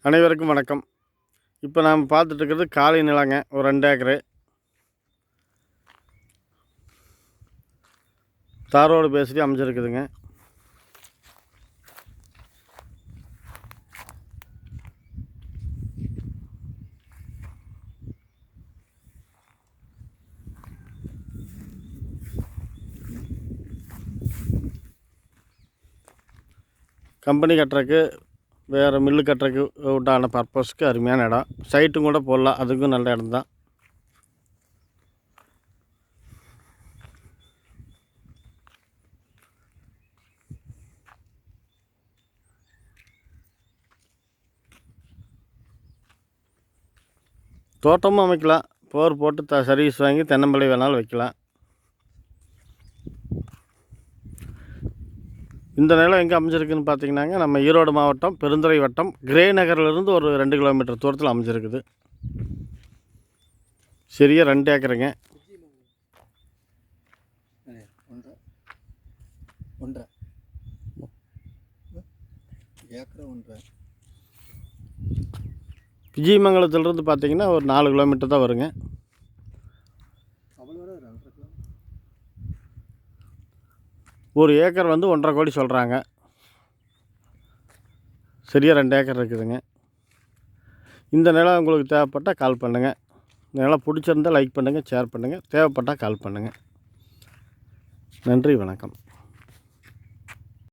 அனைவருக்கும் வணக்கம். இப்போ நாம் பார்த்துட்டு இருக்கிறது காலி நிலங்க. ஒரு 2 ஏக்கரு தாரோடு பேசிட்டு அமைஞ்சிருக்குதுங்க. கம்பெனி கட்டுறதுக்கு வேறு மில்லு கட்டுறதுக்கு உண்டான பர்பஸ்க்கு அருமையான இடம். சைட்டும் கூட போடலாம், அதுக்கும் நல்ல இடம் தான். தோட்டமும் அமைக்கலாம். போர் போட்டு சர்வீஸ் வாங்கி தென்னம்பிள்ளை வேணாலும் வைக்கலாம். இந்த நிலம் எங்கே அமைஞ்சிருக்குன்னு பார்த்தீங்கன்னாங்க, நம்ம ஈரோடு மாவட்டம் பெருந்துறை வட்டம் கிரே நகர்லேருந்து ஒரு 2 கிலோமீட்டர் தூரத்தில் அமைஞ்சிருக்குது. சரியா 2 ஏக்கருங்க. விஜயமங்கலத்திலிருந்து பார்த்தீங்கன்னா ஒரு 4 கிலோமீட்டர் தான் வருங்க. ஒரு ஏக்கர் வந்து 1.5 கோடி சொல்கிறாங்க. சரியாக 2 ஏக்கர் இருக்குதுங்க. இந்த நிலம் உங்களுக்கு தேவைப்பட்டால் கால் பண்ணுங்கள். இந்த நிலம் பிடிச்சிருந்தால் லைக் பண்ணுங்கள், ஷேர் பண்ணுங்கள். தேவைப்பட்டால் கால் பண்ணுங்கள். நன்றி, வணக்கம்.